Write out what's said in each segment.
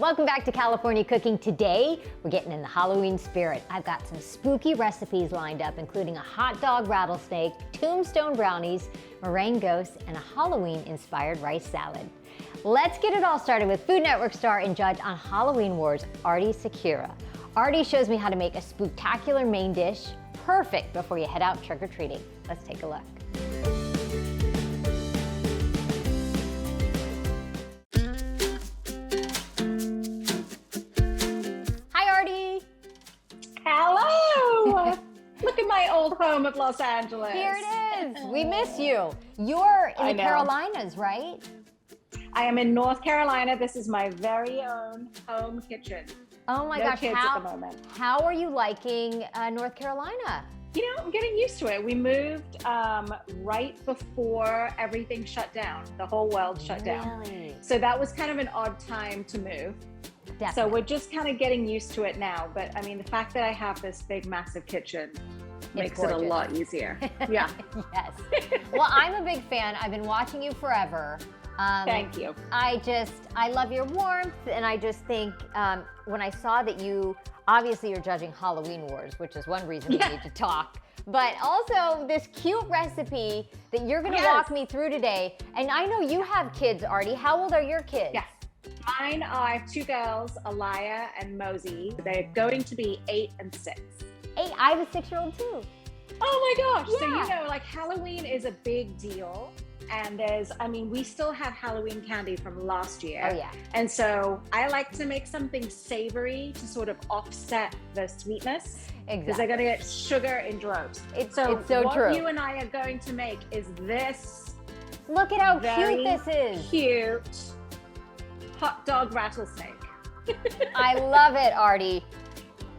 Welcome back to California Cooking. Today, we're getting in the Halloween spirit. I've got some spooky recipes lined up, including a hot dog rattlesnake, tombstone brownies, meringue ghosts, and a Halloween-inspired rice salad. Let's get it all started with Food Network star and judge on Halloween Wars, Aarti Sequeira. Aarti shows me how to make a spooktacular main dish, perfect before you head out trick-or-treating. Let's take a look. Hello! Look at my old home of Los Angeles. Here it is. We miss you. You're in the Carolinas, right? I am in North Carolina. This is my very own home kitchen. Oh my gosh, kids at the moment. How are you liking North Carolina? You know, I'm getting used to it. We moved right before everything shut down. The whole world shut down. So that was kind of an odd time to move. Definitely. So we're just kind of getting used to it now. But I mean, the fact that I have this big, massive kitchen makes it a lot easier. Yeah. Yes. Well, I'm a big fan. I've been watching you forever. Thank you. I love your warmth, and I just think when I saw that obviously you're judging Halloween Wars, which is one reason we need to talk, but also this cute recipe that you're gonna walk me through today. And I know you have kids, Aarti. How old are your kids? Yes. Mine are, I have two girls, Alaya and Mosey. They're going to be 8 and 6. 8, I have a 6-year-old too. Oh my gosh. Yeah. So, you know, like Halloween is a big deal. And we still have Halloween candy from last year. Oh yeah. And so I like to make something savory to sort of offset the sweetness. Exactly. Because they're gonna get sugar in droves. It's so what true. you and I are going to make is this. Look at how cute this is. Cute hot dog rattlesnake. I love it, Aarti.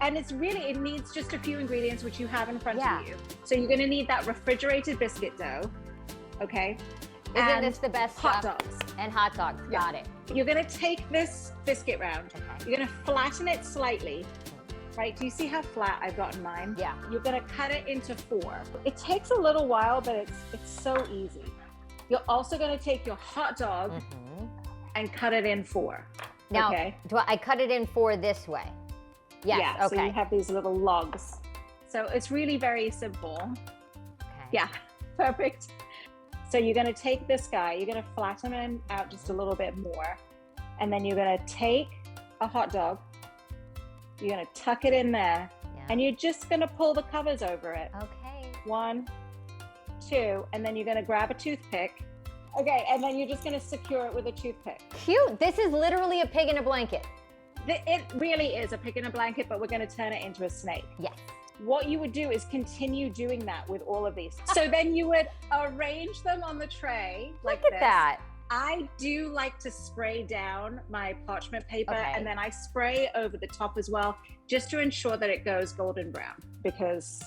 And it needs just a few ingredients, which you have in front of you. So you're gonna need that refrigerated biscuit dough, okay? Isn't this the best hot stuff? dogs. And hot dogs, got it. You're gonna take this biscuit round, you're gonna flatten it slightly, right? Do you see how flat I've gotten mine? Yeah. You're gonna cut it into 4. It takes a little while, but it's so easy. You're also gonna take your hot dog and cut it in 4. Now, okay? do I cut it in 4 this way? Yes, Yeah, okay. so you have these little logs. So it's really very simple. Okay. Yeah, perfect. So you're gonna take this guy, you're gonna flatten him out just a little bit more. And then you're gonna take a hot dog, you're gonna tuck it in there, and you're just gonna pull the covers over it. Okay. 1, 2, and then you're gonna grab a toothpick. Okay, and then you're just gonna secure it with a toothpick. Cute. This is literally a pig in a blanket. It really is a pig in a blanket, but we're gonna turn it into a snake. Yes. What you would do is continue doing that with all of these. So then you would arrange them on the tray like Look at that. I do like to spray down my parchment paper and then I spray over the top as well, just to ensure that it goes golden brown, because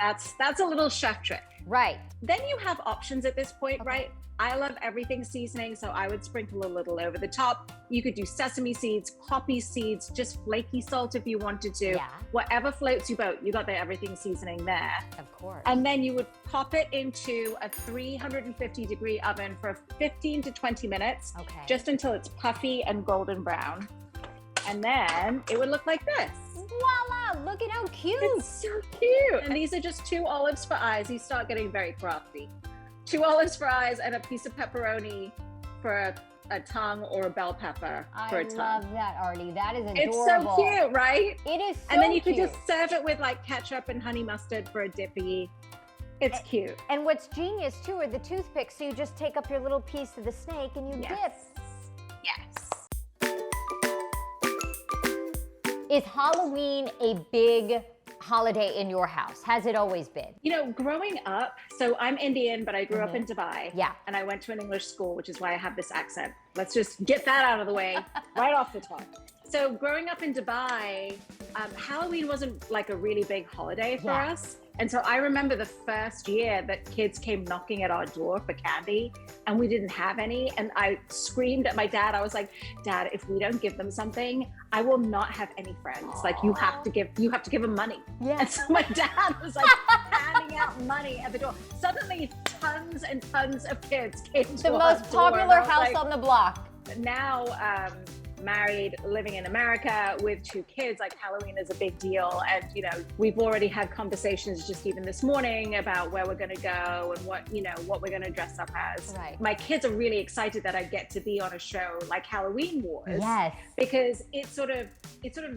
that's a little chef trick. Right. Then you have options at this point, right? I love everything seasoning, so I would sprinkle a little over the top. You could do sesame seeds, poppy seeds, just flaky salt if you wanted to. Yeah. Whatever floats your boat, you got the everything seasoning there. Of course. And then you would pop it into a 350-degree oven for 15 to 20 minutes, just until it's puffy and golden brown. And then it would look like this. Voila! Look at how cute. It's so cute. And these are just 2 olives for eyes. You start getting very crafty. 2 olives for eyes and a piece of pepperoni for a tongue, or a bell pepper for a tongue. I love that, Aarti. That is adorable. It's so cute, right? It is so And then you cute. could just serve it with like ketchup and honey mustard for a dippy. It's cute. And what's genius too are the toothpicks. So you just take up your little piece of the snake and you dip. Yes. Is Halloween a big holiday in your house? Has it always been? You know, growing up, so I'm Indian, but I grew up in Dubai. Yeah. And I went to an English school, which is why I have this accent. Let's just get that out of the way right off the top. So growing up in Dubai, Halloween wasn't like a really big holiday for us. And so I remember the first year that kids came knocking at our door for candy and we didn't have any. And I screamed at my dad. I was like, Dad, if we don't give them something, I will not have any friends. Like you have to give them money. Yeah. And so my dad was like handing out money at the door. Suddenly tons and tons of kids came to The our most door, popular and I was house like, on the block. now, married, living in America with 2 kids, like Halloween is a big deal. And, you know, we've already had conversations just even this morning about where we're going to go and what, you know, what we're going to dress up as. Right. My kids are really excited that I get to be on a show like Halloween Wars. Yes. Because it sort of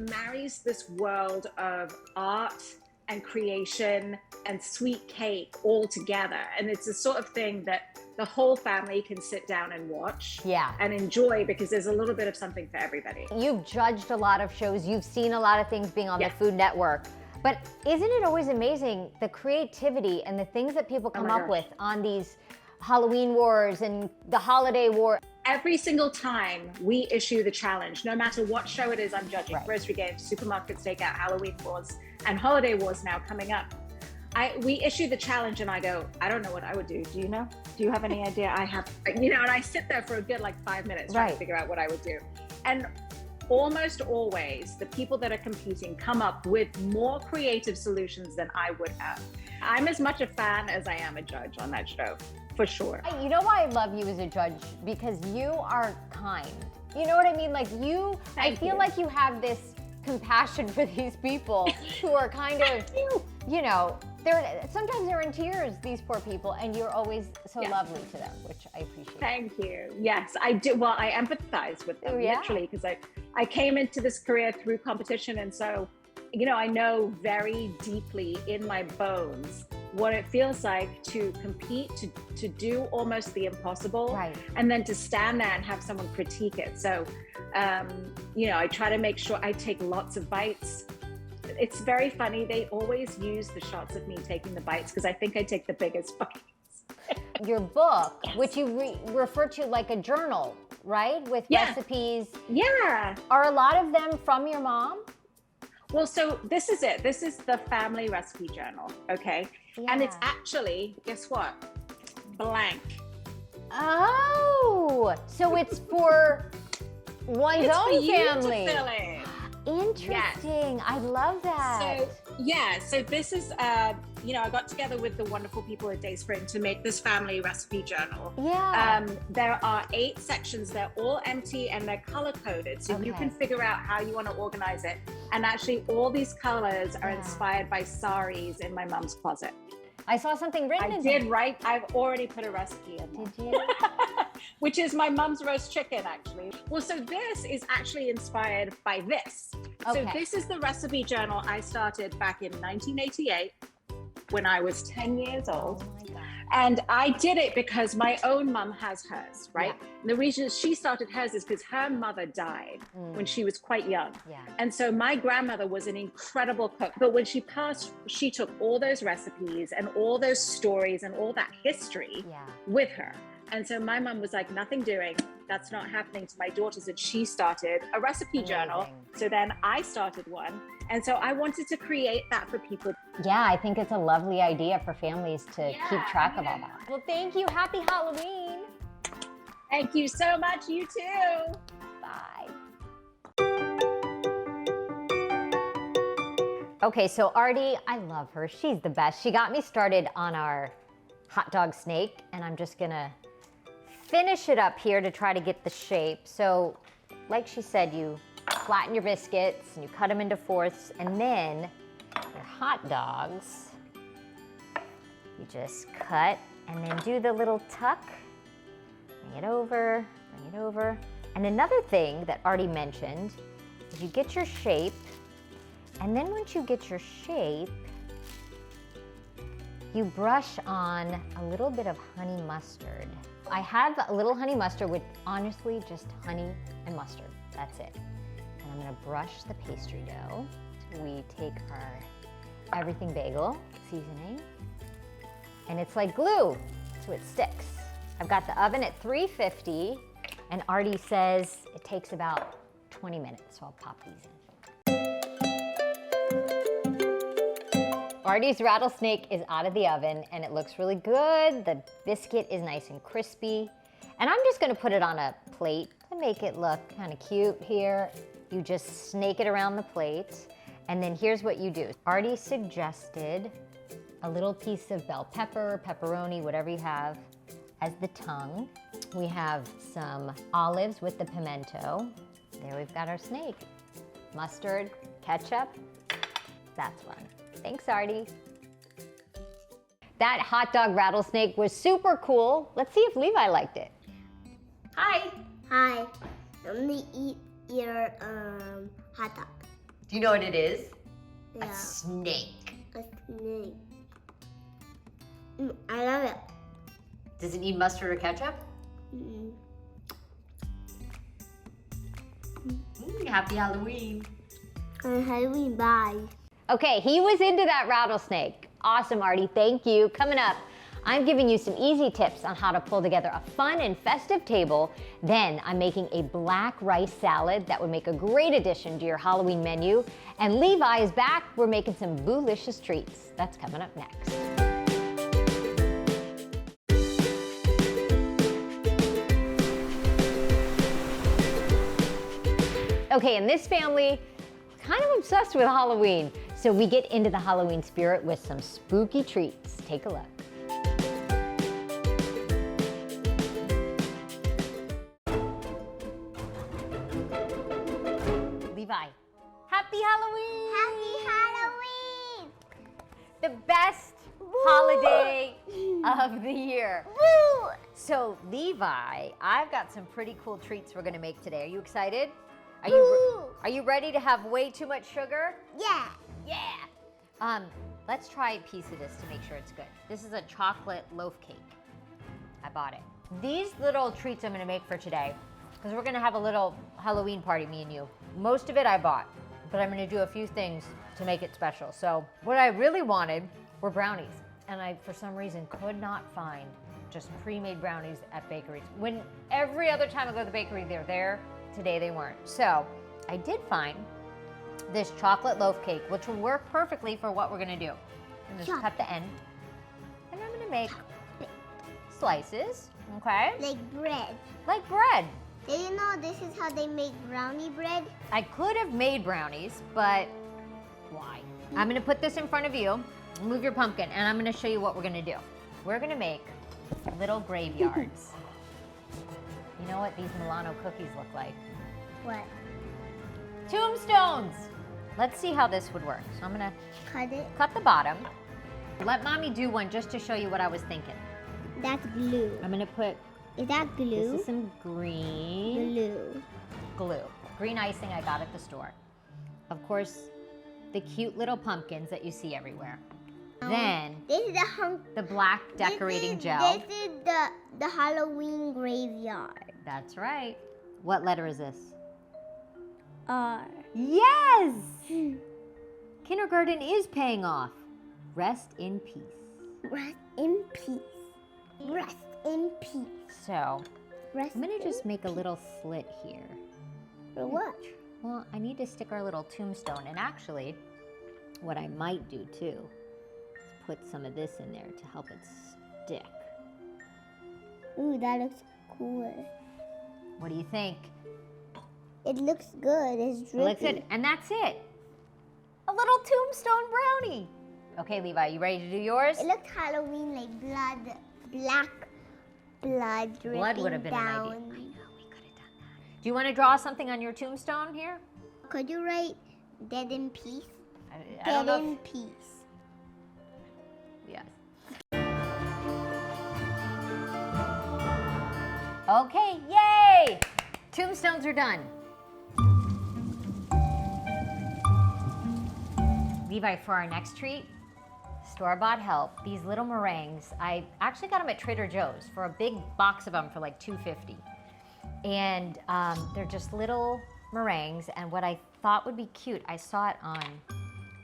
marries this world of art and creation and sweet cake all together. And it's the sort of thing that the whole family can sit down and watch and enjoy, because there's a little bit of something for everybody. You've judged a lot of shows. You've seen a lot of things being on the Food Network. But isn't it always amazing, the creativity and the things that people come up with on these Halloween Wars and the Holiday War? Every single time we issue the challenge, no matter what show it is I'm judging, grocery games, supermarket stakeout, Halloween Wars, and Holiday Wars now coming up, we issue the challenge and I go, I don't know what I would do. Do you know? Do you have any idea? I have, you know, and I sit there for a good like 5 minutes trying to figure out what I would do. And almost always the people that are competing come up with more creative solutions than I would have. I'm as much a fan as I am a judge on that show, for sure. You know why I love you as a judge? Because you are kind. You know what I mean? Like I feel like you have this compassion for these people who are kind of, you know, sometimes they're in tears, these poor people, and you're always so lovely to them, which I appreciate. Thank you. Yes, I do. Well, I empathize with them, literally, because I came into this career through competition. And so, you know, I know very deeply in my bones what it feels like to compete, to do almost the impossible, and then to stand there and have someone critique it. So, you know, I try to make sure I take lots of bites. It's very funny. They always use the shots of me taking the bites because I think I take the biggest bites. Your book, which you refer to like a journal, right? With recipes. Yeah. Are a lot of them from your mom? Well, so this is it. This is the family recipe journal, okay? Yeah. And it's actually, guess what? Blank. Oh, so it's for one's own family. To fill in. Interesting. I love that. So this is, you know, I got together with the wonderful people at Dayspring to make this family recipe journal. Yeah. There are 8 sections. They're all empty and they're color coded. So you can figure out how you want to organize it. And actually all these colors are inspired by saris in my mom's closet. I saw something written in there. I've already put a recipe in there. Did you? Which is my mom's roast chicken, actually. Well, so this is actually inspired by this. So this is the recipe journal I started back in 1988 when I was 10 years old. Oh my God. And I did it because my own mom has hers, right? Yeah. And the reason she started hers is because her mother died when she was quite young. Yeah. And so my grandmother was an incredible cook. But when she passed, she took all those recipes and all those stories and all that history with her. And so my mom was like, nothing doing. That's not happening to my daughters. And she started a recipe journal. So then I started one. And so I wanted to create that for people. Yeah, I think it's a lovely idea for families to keep track of all that. Well, thank you. Happy Halloween. Thank you so much. You too. Bye. Okay, so Aarti, I love her. She's the best. She got me started on our hot dog snake, and I'm just gonna finish it up here to try to get the shape. So, like she said, you flatten your biscuits and you cut them into fourths, and then your hot dogs, you just cut and then do the little tuck, bring it over, bring it over. And another thing that Aarti mentioned is you get your shape, and then once you get your shape, you brush on a little bit of honey mustard. I have a little honey mustard with, honestly, just honey and mustard. That's it. And I'm gonna brush the pastry dough. So we take our everything bagel seasoning, and it's like glue, so it sticks. I've got the oven at 350, and Aarti says it takes about 20 minutes, so I'll pop these in. Aarti's rattlesnake is out of the oven and it looks really good. The biscuit is nice and crispy. And I'm just gonna put it on a plate to make it look kind of cute here. You just snake it around the plate. And then here's what you do. Aarti suggested a little piece of bell pepper, pepperoni, whatever you have, as the tongue. We have some olives with the pimento. There we've got our snake. Mustard, ketchup. That's fun. Thanks, Aarti. That hot dog rattlesnake was super cool. Let's see if Levi liked it. Hi. Hi, I'm gonna eat your hot dog. Do you know what it is? Yeah. A snake. A snake. I love it. Does it need mustard or ketchup? Happy Halloween. Halloween, bye. Okay, he was into that rattlesnake. Awesome, Aarti, thank you. Coming up, I'm giving you some easy tips on how to pull together a fun and festive table. Then I'm making a black rice salad that would make a great addition to your Halloween menu. And Levi is back. We're making some boolicious treats. That's coming up next. Okay, in this family, kind of obsessed with Halloween. So we get into the Halloween spirit with some spooky treats. Take a look. Levi, happy Halloween! Happy Halloween! The best holiday of the year. Woo! So Levi, I've got some pretty cool treats we're gonna make today. Are you excited? Woo! Are you ready to have way too much sugar? Yeah. Yeah. Let's try a piece of this to make sure it's good. This is a chocolate loaf cake. I bought it. These little treats I'm gonna make for today, because we're gonna have a little Halloween party, me and you. Most of it I bought, but I'm gonna do a few things to make it special. So what I really wanted were brownies, and I, for some reason, could not find just pre-made brownies at bakeries. When every other time I go to the bakery, they're there. Today they weren't. So I did find this chocolate loaf cake, which will work perfectly for what we're gonna do. I'm just cut the end, and I'm gonna make slices, okay? Like bread. Like bread. Did you know this is how they make brownie bread? I could have made brownies, but why? I'm gonna put this in front of you, move your pumpkin, and I'm gonna show you what we're gonna do. We're gonna make little graveyards. You know what these Milano cookies look like? What? Tombstones! Let's see how this would work. So I'm gonna Cut it. cut the bottom. Let Mommy do one just to show you what I was thinking. That's glue. I'm gonna put, Is that glue? this is some green glue. Green icing I got at the store. Of course, the cute little pumpkins that you see everywhere. Then, This is the black decorating gel. This is the Halloween graveyard. That's right. What letter is this? R. Yes! Kindergarten is paying off. Rest in peace. Rest in peace. Rest in peace. So, Rest I'm gonna in just make a little slit here. For what? Well, I need to stick our little tombstone. And actually, what I might do too is put some of this in there to help it stick. Ooh, that looks cool. What do you think? It looks good. It's It drippy. looks good. And that's it. A little tombstone brownie. Okay, Levi, you ready to do yours? It looks Halloween, like blood, black blood dripping Blood would have been an down. idea. I know, we could have done that. Do you want to draw something on your tombstone here? Could you write dead in peace? I don't know. Dead in peace. Yes. Okay, yay! Tombstones are done. Levi, for our next treat, store-bought help, these little meringues. I actually got them at Trader Joe's for a big box of them for like $2.50. And they're just little meringues, and what I thought would be cute, I saw it on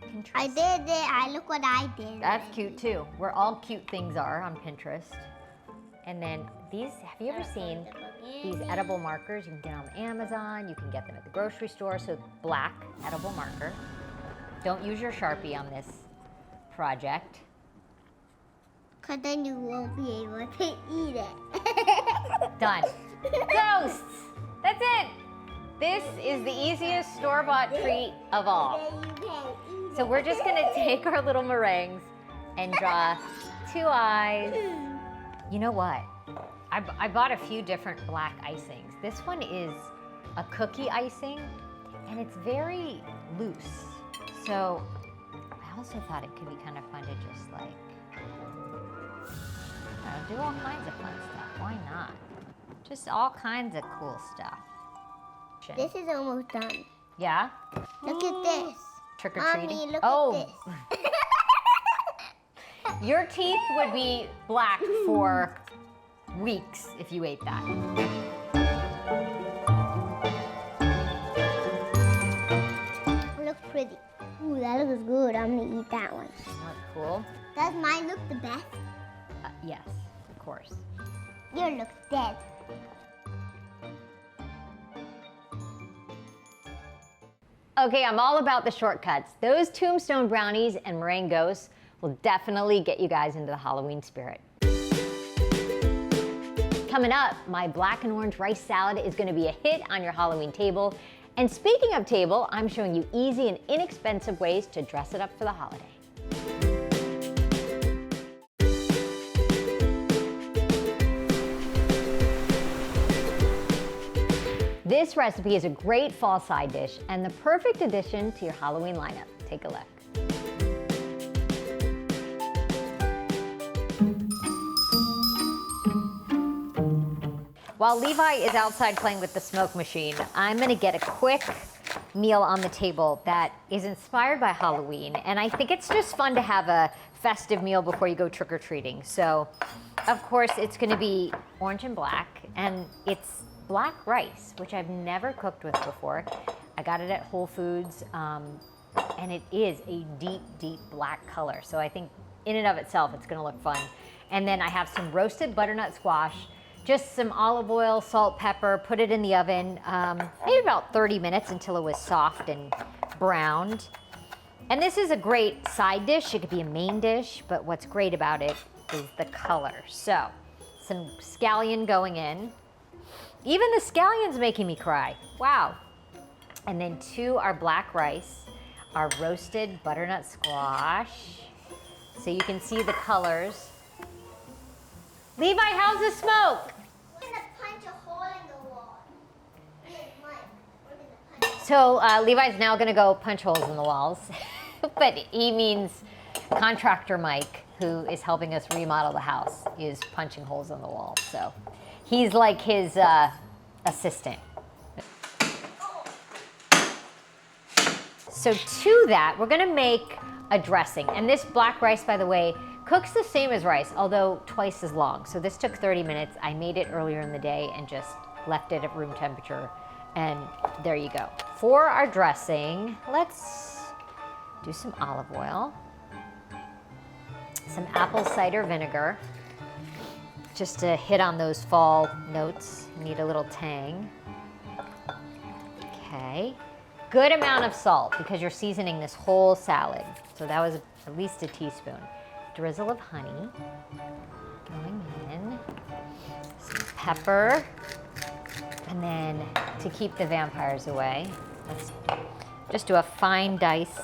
Pinterest. I did it. Look what I did. That's cute too. Where all cute things are on Pinterest. And then these, have you ever seen these edible markers? You can get on Amazon, you can get them at the grocery store. So black edible marker. Don't use your Sharpie on this project. Because then you won't be able to eat it. Done. Ghosts! That's it! This is the easiest store-bought treat of all. Then you can't eat So we're just gonna take our little meringues and draw 2 eyes. You know what? I bought a few different black icings. This one is a cookie icing, and it's very loose. So I also thought it could be kind of fun to just like, do all kinds of fun stuff. Why not? Just all kinds of cool stuff. This is almost done. Yeah? Look at this. Trick or treating? Mommy, look Oh. at this. Your teeth would be black for weeks if you ate that. It looks pretty. Ooh, that looks good. I'm gonna eat that one. Look cool? Does mine look the best? Yes, of course. Yours looks dead. Okay, I'm all about the shortcuts. Those Tombstone Brownies and Meringue Ghosts will definitely get you guys into the Halloween spirit. Coming up, my black and orange rice salad is gonna be a hit on your Halloween table. And speaking of table, I'm showing you easy and inexpensive ways to dress it up for the holiday. This recipe is a great fall side dish and the perfect addition to your Halloween lineup. Take a look. While Levi is outside playing with the smoke machine, I'm gonna get a quick meal on the table that is inspired by Halloween. And I think it's just fun to have a festive meal before you go trick-or-treating. So, of course, it's gonna be orange and black, and it's black rice, which I've never cooked with before. I got it at Whole Foods, and it is a deep, deep black color. So I think in and of itself, it's gonna look fun. And then I have some roasted butternut squash, just some olive oil, salt, pepper, put it in the oven, maybe about 30 minutes until it was soft and browned. And this is a great side dish. It could be a main dish, but what's great about it is the color. So some scallion going in. Even the scallion's making me cry. Wow. And then to our black rice, our roasted butternut squash. So you can see the colors. Levi, how's the smoke? We're gonna punch a hole in the wall. Me and Mike, we're gonna punch. So Levi's now gonna go punch holes in the walls. But he means contractor Mike, who is helping us remodel the house, is punching holes in the wall. So he's like his assistant. So to that, we're gonna make a dressing. And this black rice, by the way, cooks the same as rice, although twice as long. So this took 30 minutes. I made it earlier in the day and just left it at room temperature. And there you go. For our dressing, let's do some olive oil, some apple cider vinegar, just to hit on those fall notes. You need a little tang. Okay. Good amount of salt because you're seasoning this whole salad. So that was at least a teaspoon. Drizzle of honey going in, some pepper, and then to keep the vampires away, let's just do a fine dice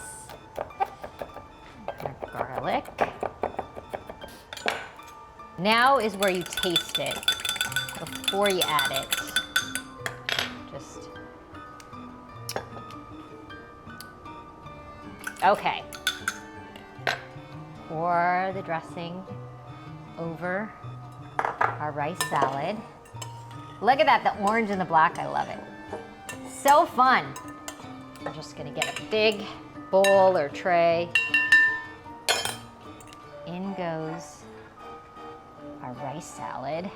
of garlic. Now is where you taste it before you add it. Just, okay. Pour the dressing over our rice salad. Look at that, the orange and the black, I love it. So fun. I'm just gonna get a big bowl or tray. In goes our rice salad.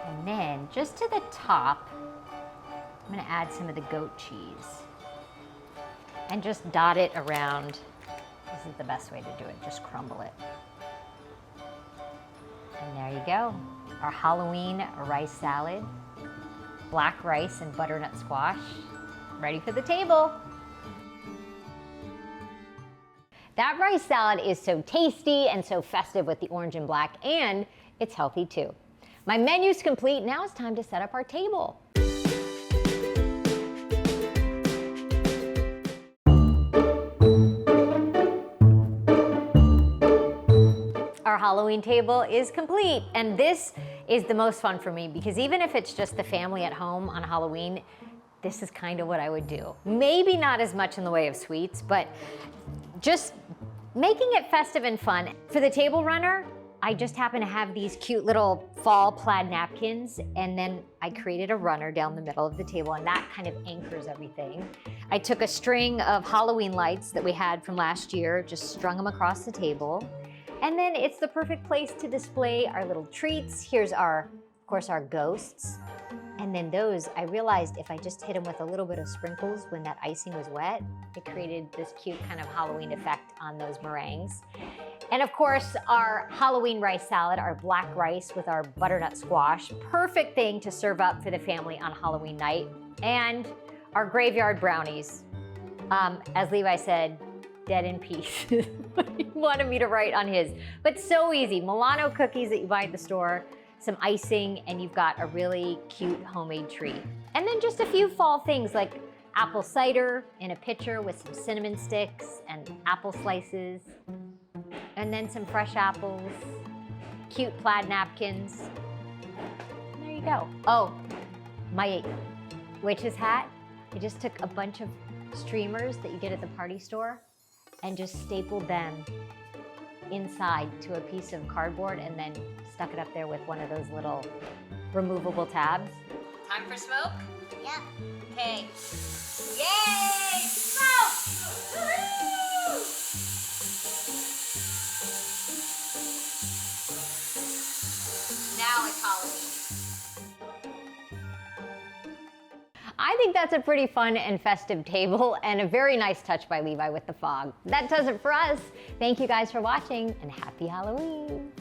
And then just to the top, I'm gonna add some of the goat cheese and just dot it around. This is the best way to do it, just crumble it. And there you go, our Halloween rice salad, black rice and butternut squash, ready for the table. That rice salad is so tasty and so festive with the orange and black, and it's healthy too. My menu's complete, now it's time to set up our table. Our Halloween table is complete, and this is the most fun for me because even if it's just the family at home on Halloween, this is kind of what I would do. Maybe not as much in the way of sweets, but just making it festive and fun. For the table runner, I just happen to have these cute little fall plaid napkins, and then I created a runner down the middle of the table, and that kind of anchors everything. I took a string of Halloween lights that we had from last year, just strung them across the table, and then it's the perfect place to display our little treats. Here's of course, our ghosts. And then those, I realized if I just hit them with a little bit of sprinkles when that icing was wet, it created this cute kind of Halloween effect on those meringues. And of course, our Halloween rice salad, our black rice with our butternut squash, perfect thing to serve up for the family on Halloween night. And our graveyard brownies. As Levi said, dead in peace. He wanted me to write on his. But so easy, Milano cookies that you buy at the store, some icing, and you've got a really cute homemade treat. And then just a few fall things like apple cider in a pitcher with some cinnamon sticks and apple slices, and then some fresh apples, cute plaid napkins. And there you go. Oh, my witch's hat. I just took a bunch of streamers that you get at the party store and just stapled them inside to a piece of cardboard and then stuck it up there with one of those little removable tabs. Time for smoke? Yep. Okay. Yay! Smoke! Woo-hoo! Now it's Halloween. I think that's a pretty fun and festive table and a very nice touch by Levi with the fog. That does it for us. Thank you guys for watching and happy Halloween.